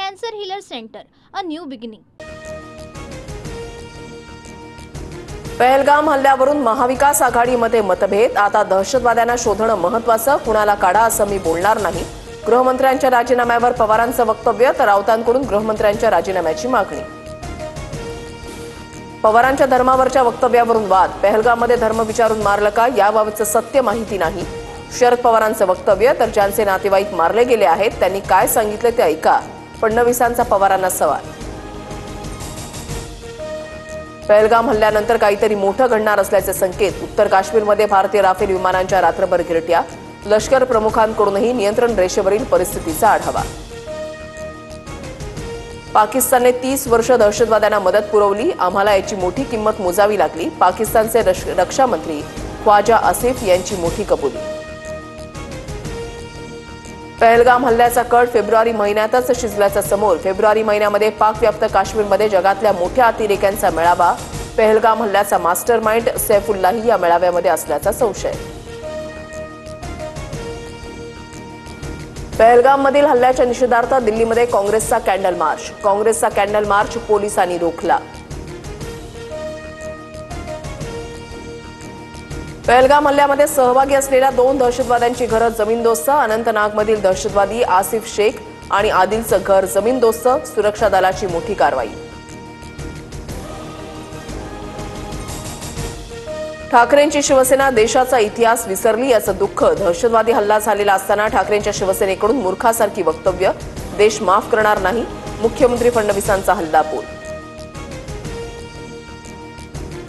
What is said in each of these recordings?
Cancer Healer Center, a new beginning. Pahalgam हल्ल्यावरून महाविकास आघाडीमध्ये मतभेद. आता दहशतवाद्यांना शोधणं महत्त्वाचं, कुणाला काढा असं मी बोलणार नाही. गृहमंत्र्यांच्या राजीनाम्यावर पवारांचं वक्तव्य, तर राऊतांकडून गृहमंत्र्यांच्या राजीनाम्याची मागणी. पवारांच्या धर्मावरच्या वक्तव्यावरून वाद. पहलगाममध्ये धर्म विचारून मारलं का, याबाबतचं सत्य माहिती नाही. शरद पवारांचं वक्तव्य, तर ज्यांचे नातेवाईक मारले गेले आहेत त्यांनी काय सांगितले ते ऐका. फडणवीसांचा पवारांना सवाल. पहलगाम हल्ल्यानंतर काहीतरी मोठं घडणार असल्याचे संकेत. उत्तर काश्मीरमध्ये भारतीय राफेल विमानांच्या रात्रभर गिरट्या. लष्कर प्रमुखांकडूनही नियंत्रण रेषेवरील परिस्थितीचा आढावा. पाकिस्तानने 30 वर्ष दहशतवाद्यांना मदत पुरवली, आम्हाला याची मोठी किंमत मोजावी लागली. पाकिस्तानचे रक्षा मंत्री ख्वाजा आसिफ यांची मोठी कबुली. पहलगाम हल्ल्याचा कट फेब्रुवारी महिन्यातच शिजल्याचा समोर. फेब्रुवारी महिन्यामध्ये पाकव्याप्त काश्मीरमध्ये जगातल्या मोठ्या अतिरेक्यांचा मेळावा. पहलगाम हल्ल्याचा मास्टर माइंड सैफुल्लाही या मेळाव्यामध्ये असल्याचा संशय. पहलगाममधील हल्ल्याच्या निषेधार्थ दिल्लीमध्ये काँग्रेसचा कॅन्डल मार्च. काँग्रेसचा कॅन्डल मार्च पोलिसांनी रोखला. पहलगाम हल्ल्यामध्ये सहभागी असलेल्या 2 दहशतवाद्यांची घरं जमीनदोस्त. अनंतनागमधील दहशतवादी आसिफ शेख आणि आदिलचं घर जमीनदोस्त. सुरक्षा दलाची मोठी कारवाई. ठाकरेंची शिवसेना देशाचा इतिहास विसरली याचं दुःख. दहशतवादी हल्ला झालेला असताना ठाकरेंच्या शिवसेनेकडून मूर्खासारखी वक्तव्य. देश माफ करणार नाही, मुख्यमंत्री फडणवीसांचा हल्लाबोल.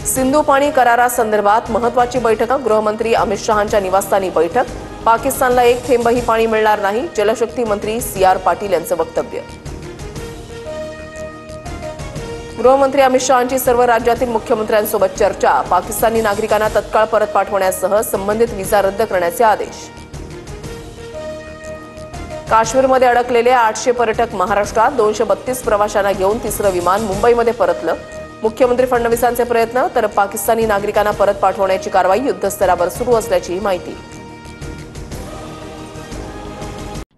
सिंधू पाणी करारासंदर्भात महत्त्वाची बैठक. गृहमंत्री अमित शहांच्या निवासस्थानी बैठक. पाकिस्तानला एक थेंबही पाणी मिळणार नाही, जलशक्ती मंत्री CR पाटील यांचं वक्तव्य. गृहमंत्री अमित शहांची सर्व राज्यातील मुख्यमंत्र्यांसोबत चर्चा. पाकिस्तानी नागरिकांना तत्काळ परत पाठवण्यासह संबंधित व्हिसा रद्द करण्याचे आदेश. काश्मीरमध्ये अडकलेले 800 पर्यटक महाराष्ट्रात. 232 प्रवाशांना घेऊन तिसरं विमान मुंबईमध्ये परतलं. मुख्यमंत्री फडणवीसांचे प्रयत्न, तर पाकिस्तानी नागरिकांना परत पाठवण्याची कारवाई युद्धस्तरावर सुरू असल्याची माहिती.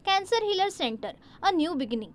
Cancer Healer Center, a new beginning.